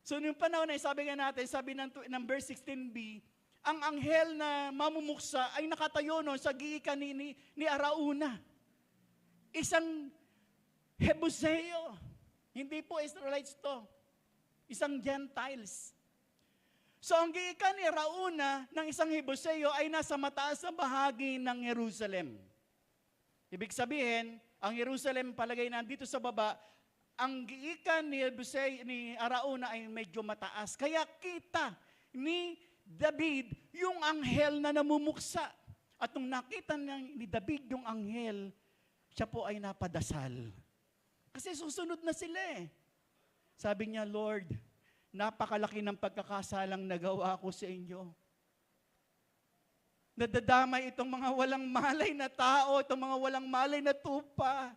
So, nung panahon na, sabi nga natin, sabi ng verse 16b, ang anghel na mamumuksa ay nakatayo no, sa giikan ni Arauna. Isang Hebuseo. Hindi po Israelites to. Isang Gentiles. So ang giikan ni Arauna ng isang Hebuseo ay nasa mataas na bahagi ng Jerusalem. Ibig sabihin, ang Jerusalem palagay nandito sa baba, ang giikan ni Arauna ay medyo mataas. Kaya kita ni David yung anghel na namumuksa. At nung nakita ni David yung anghel, siya po ay napadasal. Kasi susunod na sila eh. Sabi niya, Lord, napakalaki ng pagkakasalang nagawa ko sa inyo. Nadadamay itong mga walang malay na tao, itong mga walang malay na tupa.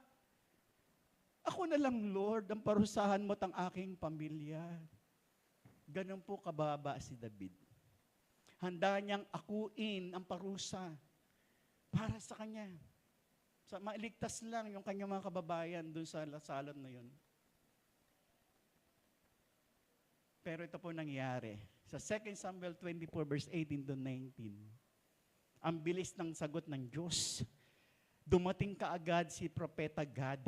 Ako na lang, Lord, ang parusahan mo't ang aking pamilya. Ganun po kababa si David. Handa niyang akuin ang parusa para sa kanya. So, mailigtas lang yung kanyang mga kababayan dun sa salot na yun. Pero ito po nangyari. Sa 2 Samuel 24 verse 18 to 19, ang bilis ng sagot ng Diyos. Dumating kaagad si Propeta Gad.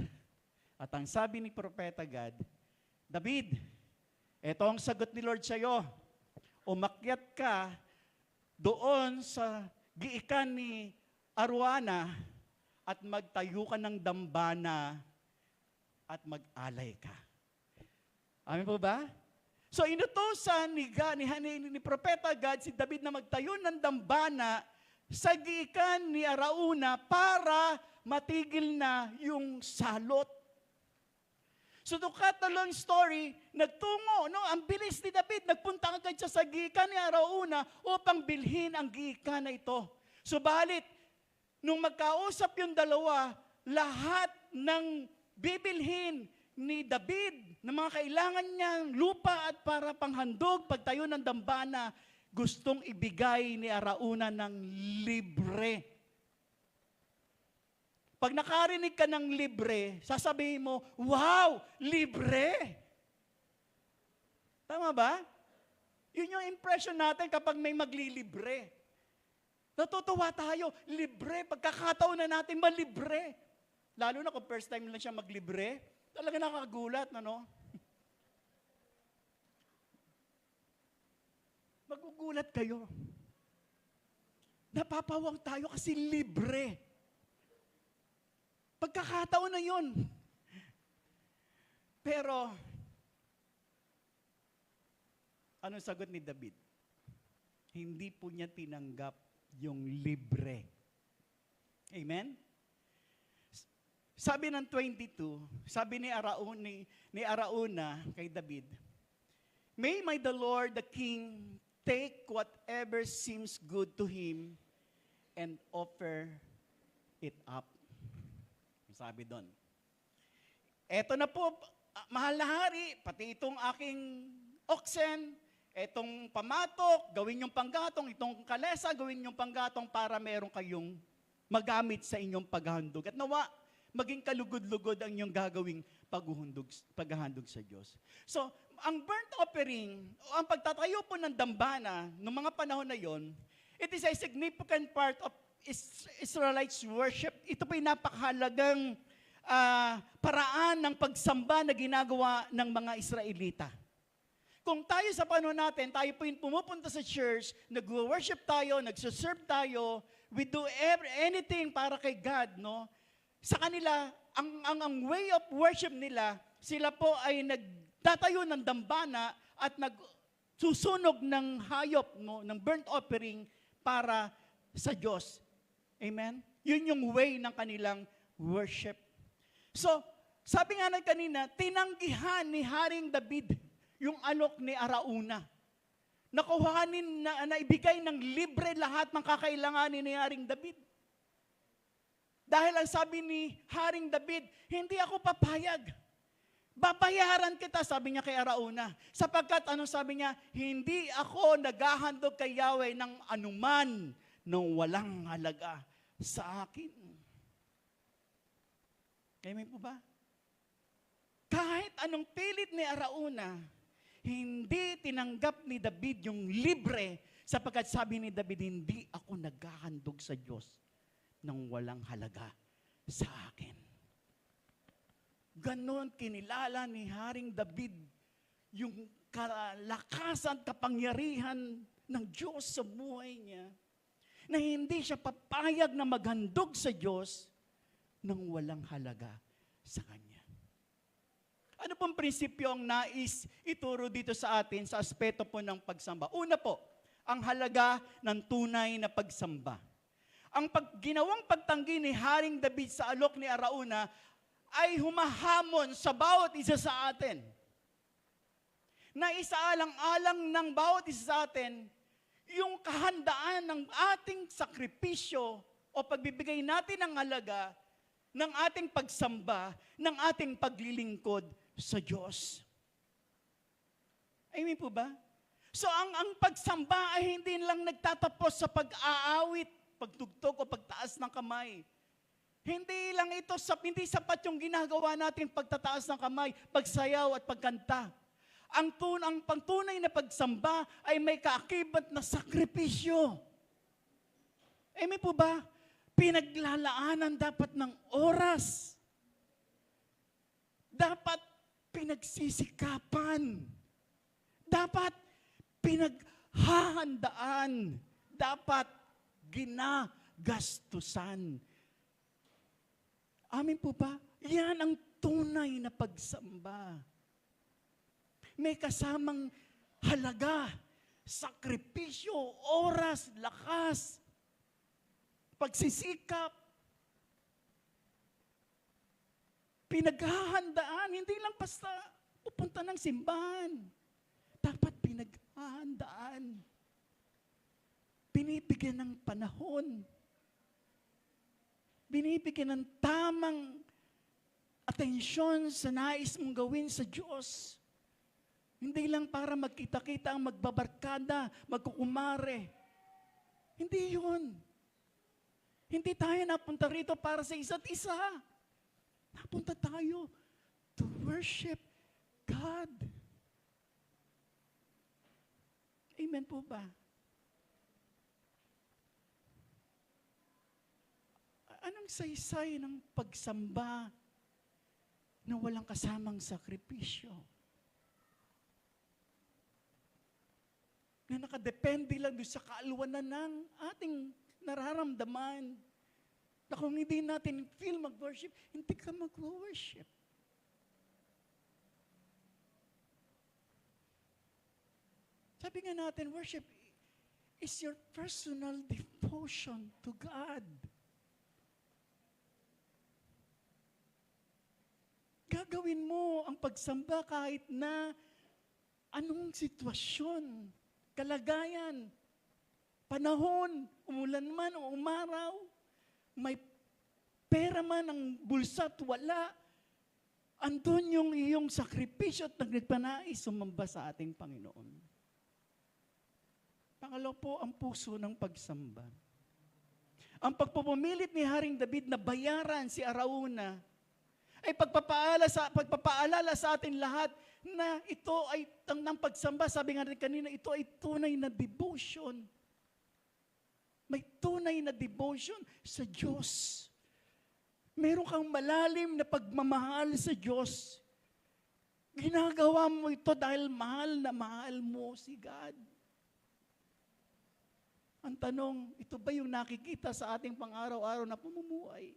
At ang sabi ni Propeta Gad, David, ito ang sagot ni Lord sa'yo. Umakyat ka doon sa giikan ni Arauna at magtayo ka ng dambana at mag-alay ka. Amin po ba? So inutosan ni Propeta Gad si David na magtayo ng dambana sa giikan ni Arauna para matigil na yung salot. So to cut the long story, nagtungo, no? Ang bilis ni David, nagpunta agad siya sa giikan ni Arauna upang bilhin ang giikan na ito. Subalit, nung magkausap yung dalawa, lahat ng bibilhin ni David, ng mga kailangan niyang lupa at para panghandog, pagtayo ng dambana, gustong ibigay ni Arauna ng libre. Pag nakarinig ka ng libre, sasabihin mo, wow, libre! Tama ba? Yun yung impression natin kapag may maglilibre. Natutuwa tayo, libre, pagkakataon na natin malibre. Lalo na kung first time lang siya maglibre, talaga nakakagulat, no? Magugulat kayo. Napapawang tayo kasi libre. Pagkakataon na yun. Pero, anong sagot ni David? Hindi po niya tinanggap yung libre. Amen? Sabi ng 22, sabi ni Arauna kay David, may the Lord the King take whatever seems good to him and offer it up. Sabi doon. Eto na po, mahal na hari, pati itong aking oxen, etong pamatok, gawin yung panggatong, itong kalesa, gawin yung panggatong para meron kayong magamit sa inyong paghahandog. At nawa, maging kalugod-lugod ang inyong gagawing paghahandog sa Diyos. So, ang burnt offering, o ang pagtatayo po ng dambana, noong mga panahon na yon, it is a significant part of Israelites worship. Ito po ay napakahalagang paraan ng pagsamba na ginagawa ng mga Israelita. kung tayo sa panahon natin, tayo po yung pumupunta sa church, nag-worship tayo, nagsuserve tayo, we do anything para kay God, no? Sa kanila, ang way of worship nila, sila po ay nagtatayo ng dambana at nagsusunog ng hayop, no, ng burnt offering para sa Diyos. Amen? Yun yung way ng kanilang worship. So, sabi nga ng kanina, tinanggihan ni Haring David yung alok ni Arauna. Nakuhanin na ibigay ng libre lahat ng kakailanganin ni Haring David. Dahil ang sabi ni Haring David, hindi ako papayag. Babayaran kita, sabi niya kay Arauna. Sapagkat, anong sabi niya? Hindi ako naghahandog kay Yahweh ng anuman nang walang halaga sa akin. Kaya po ba? Kahit anong pilit ni Arauna, hindi tinanggap ni David yung libre sapagkat sabi ni David, hindi ako naghahandog sa Diyos ng walang halaga sa akin. Ganon kinilala ni Haring David yung kalakasan, kapangyarihan ng Diyos sa buhay niya na hindi siya papayag na maghandog sa Diyos ng walang halaga sa Kanya. Ano pong prinsipyo ang nais ituro dito sa atin sa aspeto po ng pagsamba? Una po, ang halaga ng tunay na pagsamba. Ang ginawang pagtanggi ni Haring David sa alok ni Arauna ay humahamon sa bawat isa sa atin. Na isaalang-alang ng bawat isa sa atin yung kahandaan ng ating sakripisyo o pagbibigay natin ng halaga ng ating pagsamba, ng ating paglilingkod sa Diyos. Amen po ba? So ang pagsamba ay hindi lang nagtatapos sa pag-aawit, pagtugtog o pagtaas ng kamay. Hindi lang ito, hindi sapat yung ginagawa natin pagtataas ng kamay, pagsayaw at pagkanta. Ang pangtunay na pagsamba ay may kaakibat na sakripisyo. Amen po ba? Pinaglalaanan dapat ng oras. Dapat pinagsisikapan. Dapat pinaghahandaan. Dapat ginagastusan. Amin po ba? Yan ang tunay na pagsamba. May kasamang halaga, sakripisyo, oras, lakas, pagsisikap, pinaghahandaan, hindi lang basta pupunta ng simbahan. Dapat pinaghahandaan. Binibigyan ng panahon. Binibigyan ng tamang atensyon sa nais mong gawin sa Diyos. Hindi lang para magkita-kita ang magbabarkada, magkukumare. Hindi yun. Hindi tayo napunta rito para sa isa't isa. Napunta tayo to worship God. Amen po ba? Anong saysay ng pagsamba na walang kasamang sakripisyo? Na nakadepende lang doon sa kaalwanan ng ating nararamdaman. Na kung hindi natin feel mag-worship, hindi ka mag-worship. Sabi nga natin, worship is your personal devotion to God. Gagawin mo ang pagsamba kahit na anong sitwasyon, kalagayan, panahon, umulan man o umaraw, may pera man ang bulsa at wala, andun yung iyong sakripisyo at nagpanais sumamba sa ating Panginoon. Pangalawa po, ang puso ng pagsamba. Ang pagpupumilit ni Haring David na bayaran si Arauna ay pagpapaalala sa atin lahat na ito ay ng pagsamba. Sabi nga rin kanina, ito ay tunay na devotion. May tunay na devotion sa Diyos. Meron kang malalim na pagmamahal sa Diyos. Ginagawa mo ito dahil mahal na mahal mo si God. Ang tanong, ito ba yung nakikita sa ating pang-araw-araw na pamumuhay?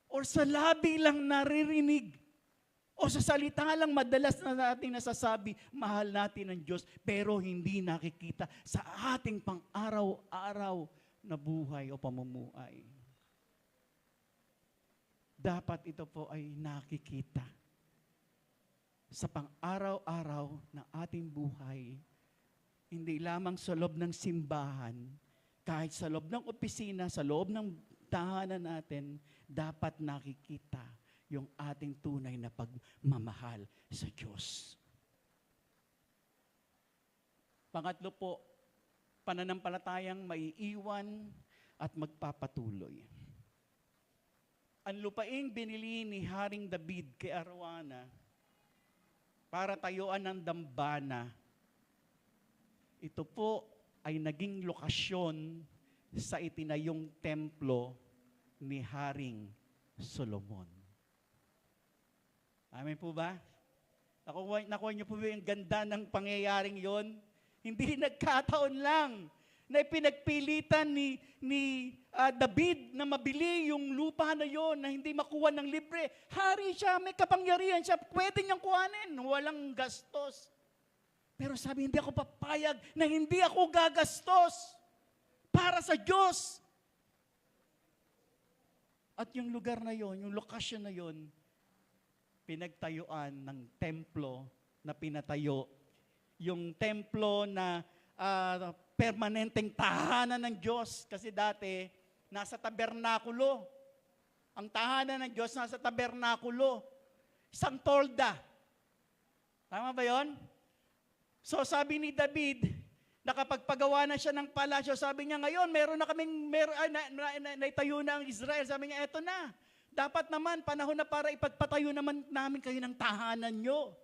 Or sa labi lang naririnig? O sa salita lang madalas na natin nasasabi, mahal natin ang Diyos, pero hindi nakikita sa ating pang-araw-araw na buhay o pamumuhay? Dapat ito po ay nakikita sa pang-araw-araw ng ating buhay. Hindi lamang sa loob ng simbahan, kahit sa loob ng opisina, sa loob ng tahanan natin, dapat nakikita yung ating tunay na pagmamahal sa Diyos. Pangatlo po, pananampalatayang maiiwan at magpapatuloy. Ang lupaing binili ni Haring David kay Arauna para tayuan ng dambana, ito po ay naging lokasyon sa itinayong templo ni Haring Solomon. Amen po ba? Nakuha niyo po ba yung ganda ng pangyayaring yon? Hindi nagkataon lang na pinagpilitan ni David na mabili yung lupa na yon na hindi makuha ng libre. Hari siya, may kapangyarihan siya, pwede niyang kuhanin, walang gastos. Pero sabi, hindi ako papayag na hindi ako gagastos para sa Diyos. At yung lugar na yon, yung lokasyon na yon, pinagtayuan ng templo na pinatayo. Yung templo na permanenteng tahanan ng Diyos. Kasi dati, nasa tabernakulo. Ang tahanan ng Diyos nasa tabernakulo. Isang tolda. Tama ba yon? So sabi ni David, nakapagpagawa na siya ng palasyo, sabi niya, ngayon, naitayo na ang Israel. Sabi niya, eto na. Dapat naman, panahon na para ipagpatayo naman namin kayo ng tahanan nyo.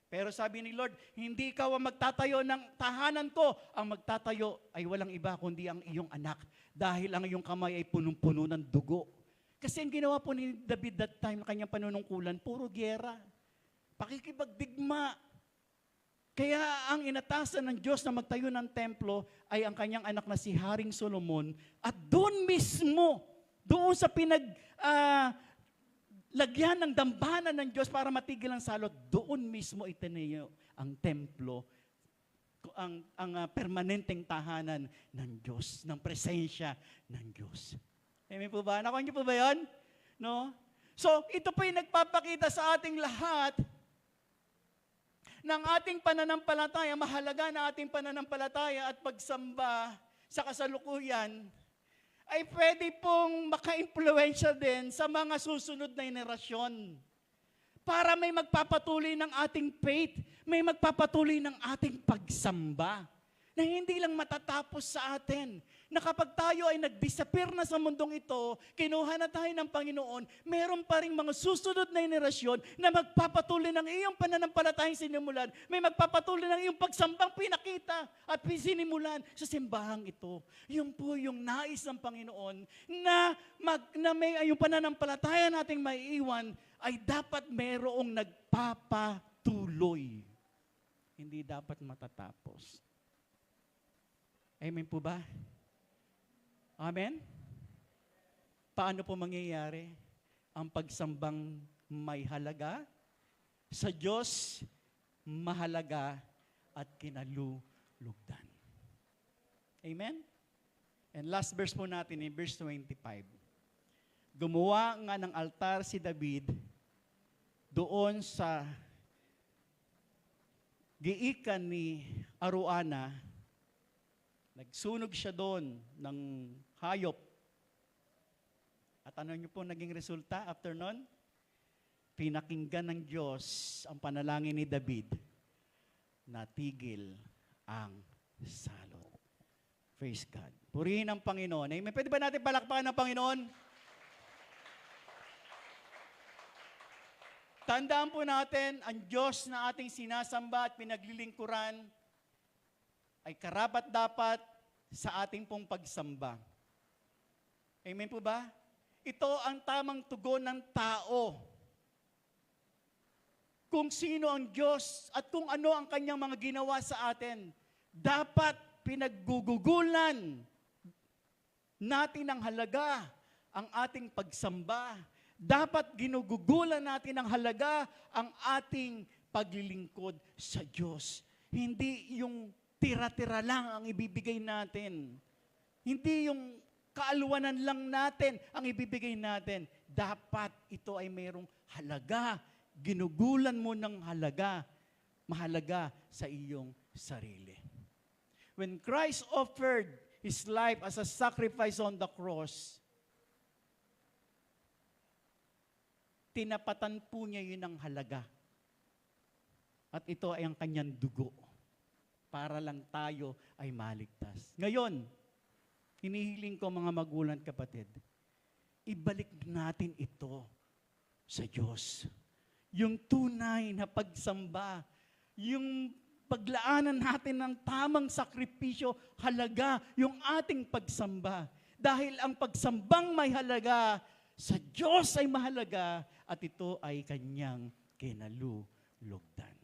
Pero sabi ni Lord, hindi ikaw ang magtatayo ng tahanan ko. Ang magtatayo ay walang iba kundi ang iyong anak. Dahil ang iyong kamay ay punong-puno ng dugo. Kasi ang ginawa po ni David that time, kanyang panunungkulan, puro gyera. Pakikipagdigma. Kaya ang inatasan ng Diyos na magtayo ng templo ay ang kanyang anak na si Haring Solomon. At doon mismo, doon sa lagyan ng dambana ng Diyos para matigil ang salot, doon mismo itinayo ang templo, ang permanenteng tahanan ng Diyos, ng presensya ng Diyos. Amen po ba? Nakuha niyo po ba yun? No? So, ito po yung nagpapakita sa ating lahat ng ating pananampalataya, mahalaga na ating pananampalataya at pagsamba sa kasalukuyan, ay pwede pong maka-impluensya din sa mga susunod na henerasyon. Para may magpapatuloy ng ating faith, may magpapatuloy ng ating pagsamba, na hindi lang matatapos sa atin. Na kapag tayo ay nag-disappear na sa mundong ito, kinuha na tayo ng Panginoon, meron pa rin mga susunod na henerasyon na magpapatuloy ng iyong pananampalatayang sinimulan, may magpapatuloy ng iyong pagsambang pinakita at sinimulan sa simbahang ito. Yun po yung nais ng Panginoon na may yung pananampalataya nating maiiwan ay dapat mayroong nagpapatuloy. Hindi dapat matatapos. Amen po ba? Amen? Paano po mangyayari ang pagsambang may halaga? Sa Diyos, mahalaga at kinalulugdan. Amen? And last verse po natin, in verse 25. Gumawa nga ng altar si David doon sa giikan ni Arauna. Nagsunog siya doon ng hayop. At ano niyo po naging resulta after nun? Pinakinggan ng Diyos ang panalangin ni David. Natigil ang salot. Praise God. Purihin ang Panginoon. Amen. Pwede ba natin palakpakan ng Panginoon? Tandaan po natin, ang Diyos na ating sinasamba at pinaglilingkuran ay karapat dapat sa ating pong pagsamba. Amen po ba? Ito ang tamang tugon ng tao. kung sino ang Diyos at kung ano ang kanyang mga ginawa sa atin. Dapat pinaggugugulan natin ang halaga ang ating pagsamba. Dapat ginugugulan natin ang halaga ang ating paglilingkod sa Diyos. Hindi yung tira-tira lang ang ibibigay natin. Hindi yung kaalwanan lang natin ang ibibigay natin. Dapat ito ay mayroong halaga. Ginugulan mo ng halaga. Mahalaga sa iyong sarili. When Christ offered His life as a sacrifice on the cross, tinapatan po niya yun ng halaga. At ito ay ang kanyang dugo para lang tayo ay maligtas. Ngayon, hinihiling ko mga magulang kapatid, ibalik natin ito sa Diyos. Yung tunay na pagsamba, yung paglaanan natin ng tamang sakripisyo, halaga yung ating pagsamba. Dahil ang pagsambang may halaga, sa Diyos ay mahalaga at ito ay kanyang kinalulugdan.